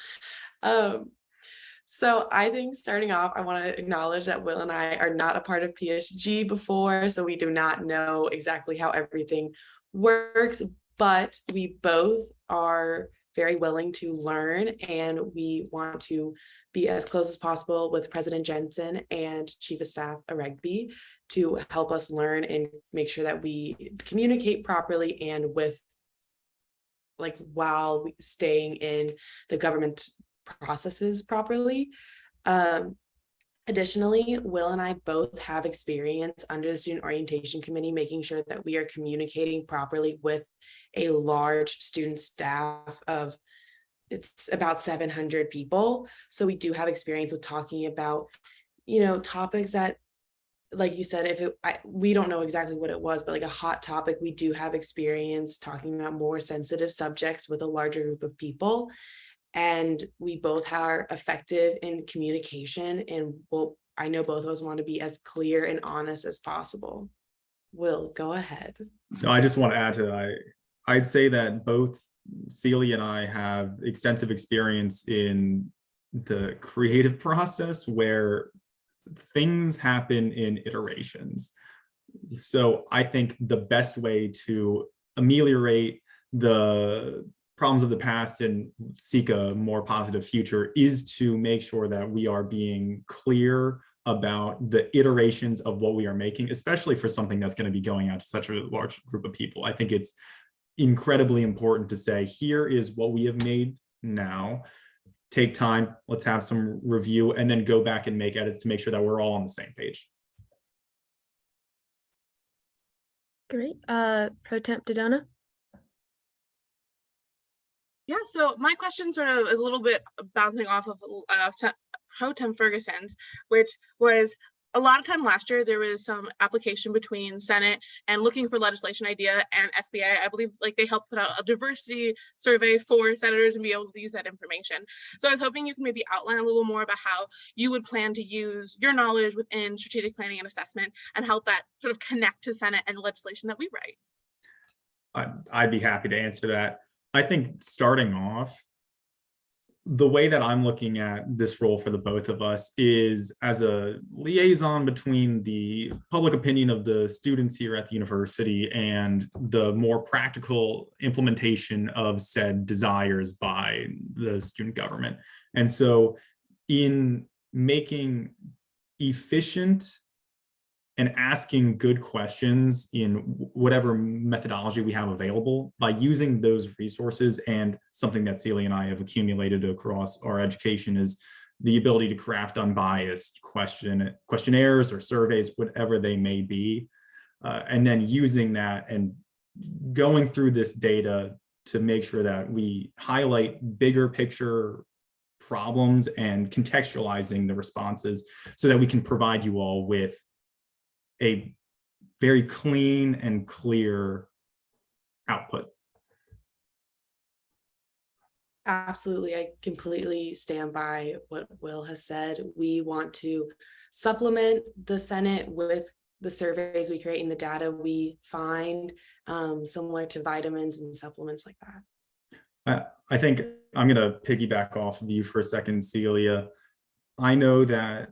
So I think starting off, I want to acknowledge that Will and I are not a part of PSG before, so we do not know exactly how everything works, but we both are very willing to learn and we want to be as close as possible with President Jensen and Chief of Staff Aregby to help us learn and make sure that we communicate properly and with while staying in the government processes properly. Additionally, Will and I both have experience under the Student Orientation Committee, making sure that we are communicating properly with a large student staff of, it's about 700 people. So we do have experience with talking about, topics that, like you said, we don't know exactly what it was, but like a hot topic, we do have experience talking about more sensitive subjects with a larger group of people. And we both are effective in communication, and I know both of us want to be as clear and honest as possible. Will, go ahead. No, I just want to add to that. I'd say that both Celia and I have extensive experience in the creative process where things happen in iterations. So I think the best way to ameliorate the problems of the past and seek a more positive future is to make sure that we are being clear about the iterations of what we are making, especially for something that's going to be going out to such a large group of people. I think it's incredibly important to say, here is what we have made now. Take time, let's have some review, and then go back and make edits to make sure that we're all on the same page. Great. Pro Temp Dodona. Yeah, so my question sort of is a little bit bouncing off of Pro Tem Ferguson's, which was a lot of time last year, there was some application between Senate and looking for legislation idea and SBA. I believe they helped put out a diversity survey for senators and be able to use that information. So I was hoping you can maybe outline a little more about how you would plan to use your knowledge within strategic planning and assessment and help that sort of connect to Senate and the legislation that we write. I'd be happy to answer that. I think starting off, the way that I'm looking at this role for the both of us is as a liaison between the public opinion of the students here at the university and the more practical implementation of said desires by the student government. And so in making efficient and asking good questions in whatever methodology we have available, by using those resources, and something that Celia and I have accumulated across our education is the ability to craft unbiased questionnaires or surveys, whatever they may be, and then using that and going through this data to make sure that we highlight bigger picture problems and contextualizing the responses so that we can provide you all with a very clean and clear output. Absolutely. I completely stand by what Will has said. We want to supplement the Senate with the surveys we create and the data we find, similar to vitamins and supplements like that. I think I'm going to piggyback off of you for a second, Celia. I know that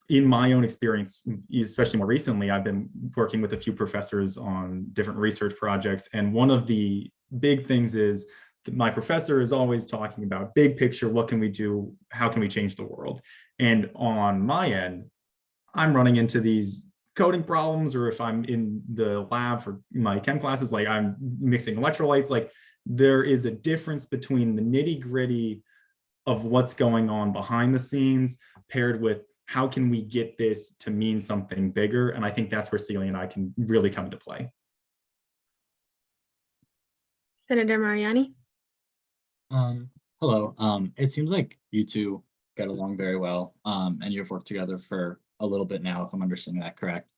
in my own experience, especially more recently, I've been working with a few professors on different research projects. And one of the big things is that my professor is always talking about big picture, what can we do? How can we change the world? And on my end, I'm running into these coding problems, or if I'm in the lab for my chem classes, like I'm mixing electrolytes, like there is a difference between the nitty gritty of what's going on behind the scenes paired with how can we get this to mean something bigger. And I think that's where Celia and I can really come into play. Senator Mariani. Hello. It seems like you two get along very well, and you've worked together for a little bit now, if I'm understanding that correct.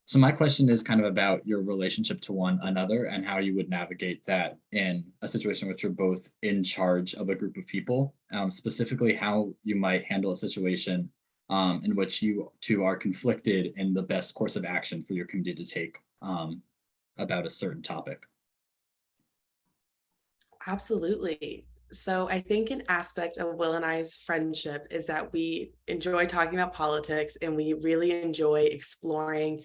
So my question is kind of about your relationship to one another and how you would navigate that in a situation in which you're both in charge of a group of people, specifically how you might handle a situation in which you two are conflicted in the best course of action for your committee to take about a certain topic. Absolutely. So I think an aspect of Will and I's friendship is that we enjoy talking about politics, and we really enjoy exploring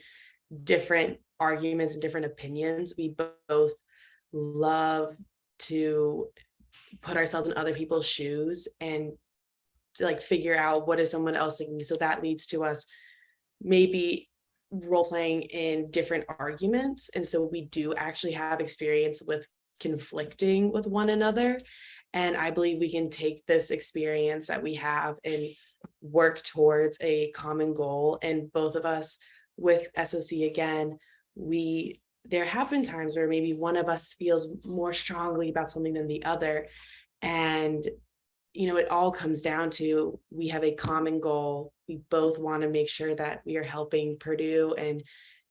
different arguments and different opinions. We both love to put ourselves in other people's shoes and to like figure out what is someone else thinking. So that leads to us maybe role playing in different arguments. And so we do actually have experience with conflicting with one another. And I believe we can take this experience that we have and work towards a common goal. And both of us with SOC, again, there have been times where maybe one of us feels more strongly about something than the other. And, it all comes down to, we have a common goal. We both want to make sure that we are helping Purdue and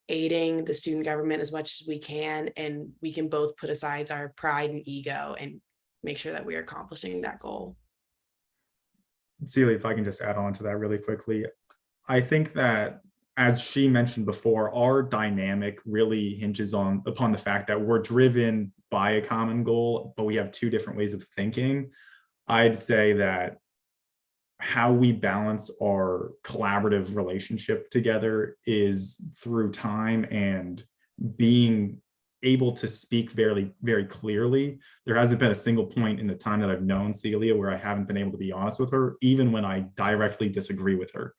aiding the student government as much as we can. And we can both put aside our pride and ego and make sure that we are accomplishing that goal. Celia, if I can just add on to that really quickly, I think that, as she mentioned before, our dynamic really hinges upon the fact that we're driven by a common goal, but we have two different ways of thinking. I'd say that how we balance our collaborative relationship together is through time and being able to speak very, very clearly. There hasn't been a single point in the time that I've known Celia where I haven't been able to be honest with her, even when I directly disagree with her.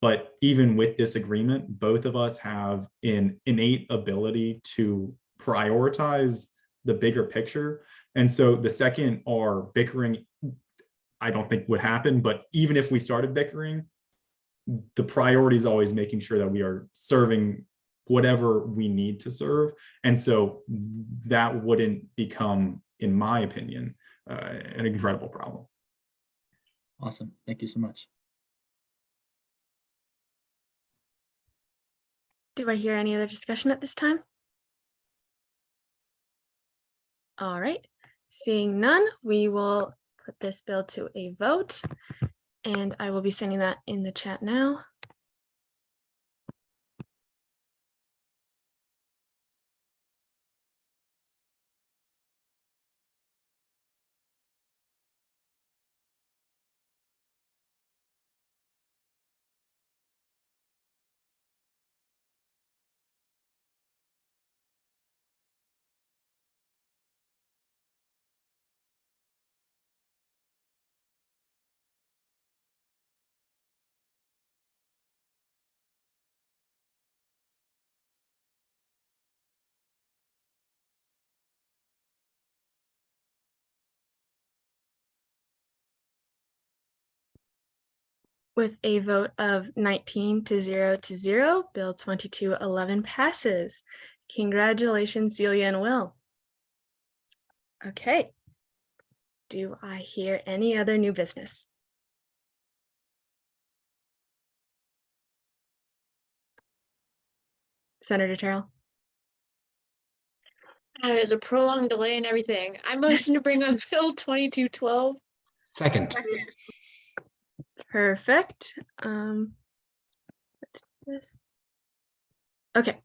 But even with disagreement, both of us have an innate ability to prioritize the bigger picture. And so the second our bickering, I don't think would happen, but even if we started bickering, the priority is always making sure that we are serving whatever we need to serve. And so that wouldn't become, in my opinion, an incredible problem. Awesome. Thank you so much. Do I hear any other discussion at this time? All right, seeing none, we will put this bill to a vote, and I will be sending that in the chat now. With a vote of 19 to 0 to 0, Bill 2211 passes. Congratulations, Celia and Will. Okay. Do I hear any other new business? Senator Terrell? There's a prolonged delay and everything. I motion to bring up Bill 2212. Second. Perfect. Let's do this. Okay.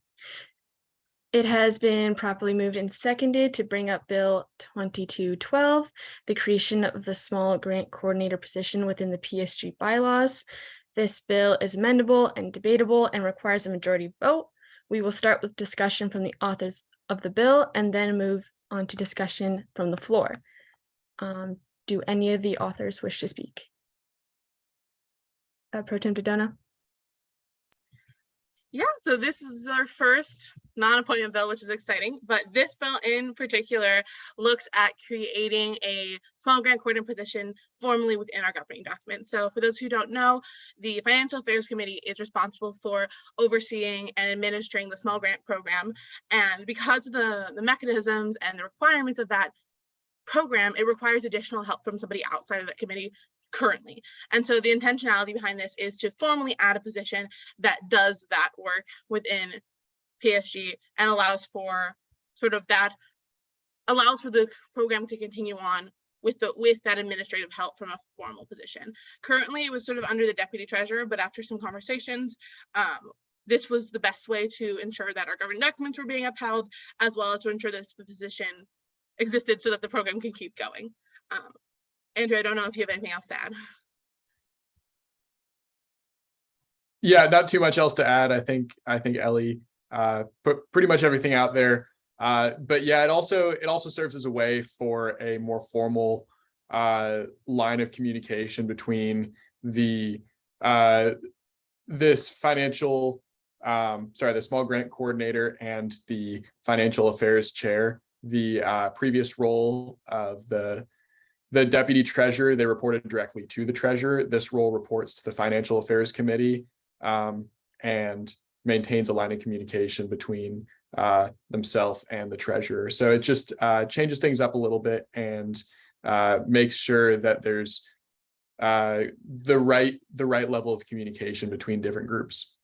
It has been properly moved and seconded to bring up Bill 2212, the creation of the small grant coordinator position within the PSG bylaws. This bill is amendable and debatable and requires a majority vote. We will start with discussion from the authors of the bill and then move on to discussion from the floor. Do any of the authors wish to speak? Pro Tem Dodona? Yeah, so this is our first non-appointment bill, which is exciting, but this bill in particular looks at creating a small grant coordinator position formally within our governing document. So for those who don't know, the Financial Affairs Committee is responsible for overseeing and administering the small grant program. And because of the mechanisms and the requirements of that program, it requires additional help from somebody outside of that committee currently. And so the intentionality behind this is to formally add a position that does that work within PSG and allows for the program to continue on with that administrative help from a formal position. Currently, it was sort of under the deputy treasurer, but after some conversations, this was the best way to ensure that our governing documents were being upheld, as well as to ensure that this position existed so that the program can keep going. Andrew, I don't know if you have anything else to add. Yeah, not too much else to add. I think Ellie put pretty much everything out there. But yeah, it also serves as a way for a more formal line of communication between the this financial the small grant coordinator and the financial affairs chair. The previous role of the deputy treasurer, they reported directly to the treasurer. This role reports to the financial affairs committee and maintains a line of communication between themselves and the treasurer. So it just changes things up a little bit and makes sure that there's the right level of communication between different groups.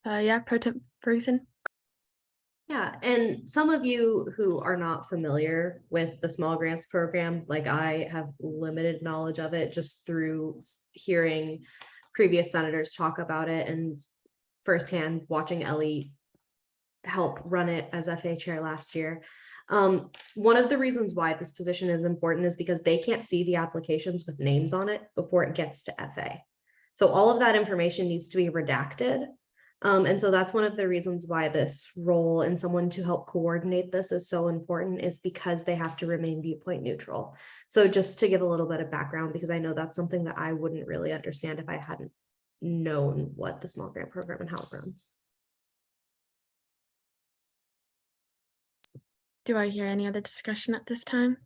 Yeah, Pro Temp Ferguson. Yeah, and some of you who are not familiar with the small grants program, like I have limited knowledge of it just through hearing previous senators talk about it and firsthand watching Ellie help run it as FA chair last year. One of the reasons why this position is important is because they can't see the applications with names on it before it gets to FA. So all of that information needs to be redacted. And so that's one of the reasons why this role and someone to help coordinate this is so important, is because they have to remain viewpoint neutral. So just to give a little bit of background, because I know that's something that I wouldn't really understand if I hadn't known what the small grant program and how it runs. Do I hear any other discussion at this time?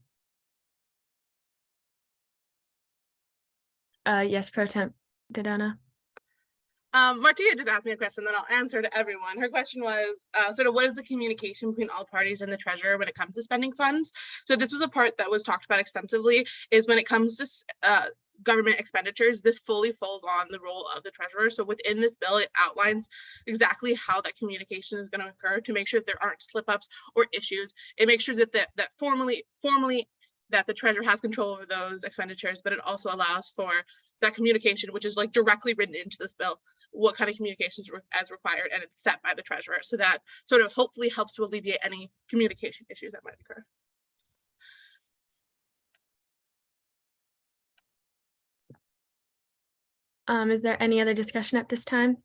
Yes, Pro Temp Dodona. Martia just asked me a question, then I'll answer to everyone. Her question was sort of what is the communication between all parties and the treasurer when it comes to spending funds? So this was a part that was talked about extensively, is when it comes to government expenditures, this fully falls on the role of the treasurer. So within this bill, it outlines exactly how that communication is going to occur to make sure that there aren't slip ups or issues. It makes sure that that formally that the treasurer has control over those expenditures, but it also allows for that communication, which is like directly written into this bill, what kind of communications as required, and it's set by the treasurer. So that sort of hopefully helps to alleviate any communication issues that might occur. Is there any other discussion at this time?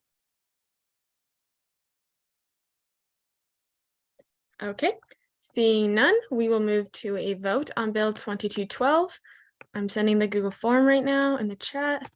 Okay, seeing none, we will move to a vote on Bill 2212. I'm sending the Google form right now in the chat.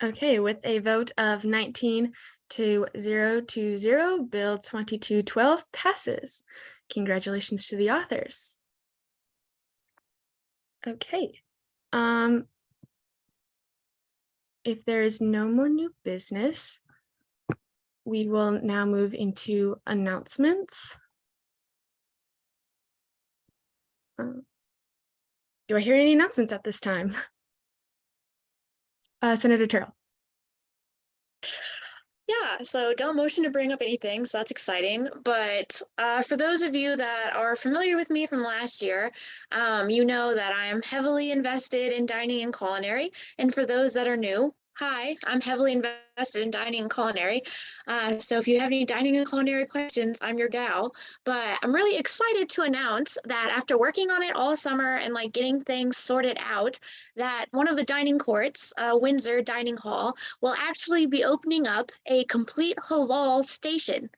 Okay, with a vote of 19 to 020, Bill 2212 passes. Congratulations to the authors. Okay. If there is no more new business, we will now move into announcements. Do I hear any announcements at this time? Senator Terrell. Yeah, so don't motion to bring up anything, so that's exciting. But for those of you that are familiar with me from last year, you know that I am heavily invested in dining and culinary. And for those that are new, hi, I'm heavily invested in dining and culinary. So if you have any dining and culinary questions, I'm your gal. But I'm really excited to announce that after working on it all summer and like getting things sorted out, that one of the dining courts, Windsor Dining Hall, will actually be opening up a complete halal station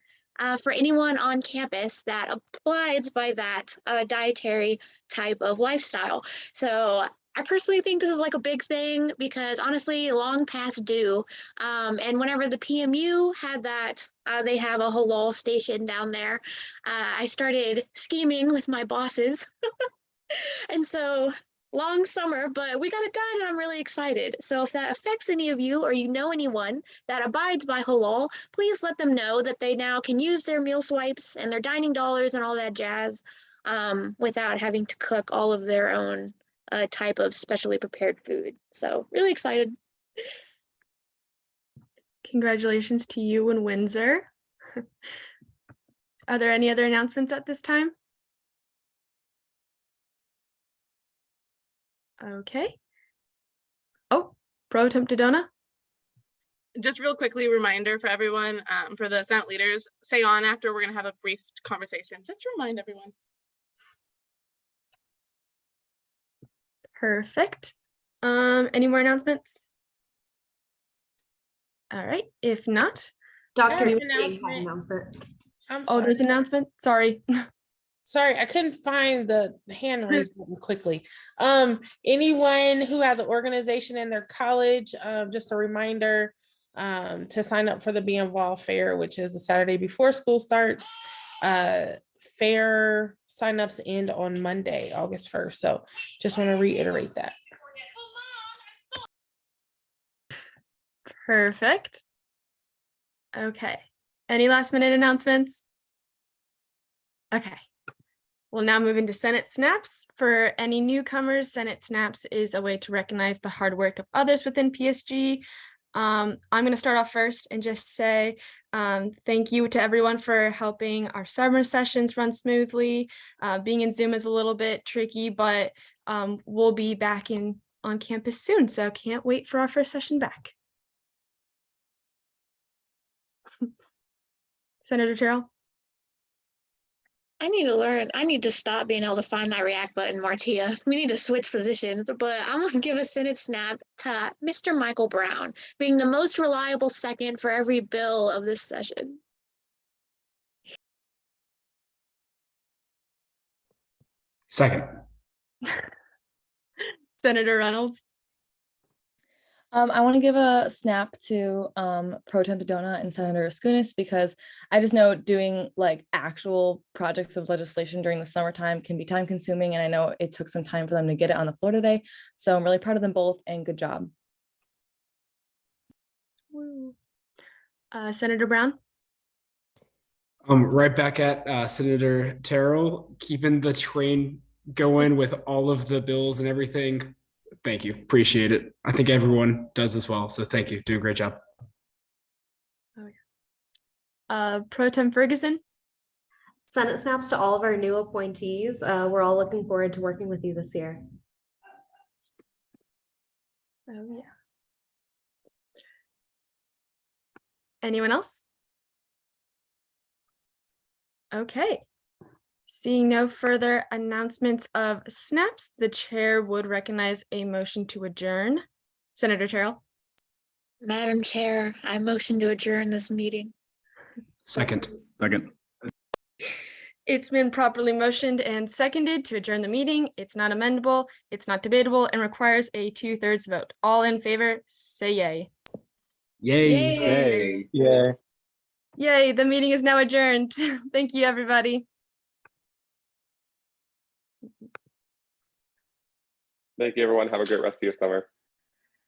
for anyone on campus that abides by that dietary type of lifestyle. So I personally think this is like a big thing because honestly, long past due. And whenever the PMU had that, they have a halal station down there. I started scheming with my bosses. And so long summer, but we got it done and I'm really excited. So if that affects any of you or you know anyone that abides by halal, please let them know that they now can use their meal swipes and their dining dollars and all that jazz without having to cook all of their own type of specially prepared food. So really excited. Congratulations to you and Windsor. Are there any other announcements at this time? Okay. Oh, Pro Temp Dodona. Just real quickly, reminder for everyone, for the Senate leaders, stay on after. We're going to have a brief conversation, just to remind everyone. Perfect. Any more announcements? All right, if not. Dr. we- announcement. I'm Oh, there's an announcement. Sorry. Sorry, I couldn't find the hand raise button quickly. Anyone who has an organization in their college, just a reminder to sign up for the Be Involved Fair, which is the Saturday before school starts. Fair signups end on Monday, August 1st. So just want to reiterate that. Perfect. Okay. Any last minute announcements? Okay. We'll now move into Senate Snaps. For any newcomers, Senate Snaps is a way to recognize the hard work of others within PSG. I'm going to start off first and just say thank you to everyone for helping our summer sessions run smoothly. Being in Zoom is a little bit tricky, but we'll be back on campus soon, so can't wait for our first session back. Senator Terrell? I need to learn. I need to stop being able to find that react button, Martia. We need to switch positions, but I'm going to give a Senate snap to Mr. Michael Brown, being the most reliable second for every bill of this session. Second. Senator Reynolds? I want to give a snap to Pro Temp Dodona and Senator Skunis, because I just know doing like actual projects of legislation during the summertime can be time consuming, and I know it took some time for them to get it on the floor today. So I'm really proud of them both, and good job. Senator Brown? Right back at Senator Terrell, keeping the train going with all of the bills and everything. Thank you. Appreciate it. I think everyone does as well. So thank you. Doing a great job. Pro Tem Ferguson? Senate snaps to all of our new appointees. We're all looking forward to working with you this year. Oh, yeah. Anyone else? Okay. Seeing no further announcements of snaps, the chair would recognize a motion to adjourn. Senator Terrell? Madam Chair, I motion to adjourn this meeting. Second. It's been properly motioned and seconded to adjourn the meeting. It's not amendable, it's not debatable, and requires a 2/3 vote. All in favor, say yay. Yay. Yay. Yeah. Yay, the meeting is now adjourned. Thank you, everybody. Thank you, everyone. Have a great rest of your summer.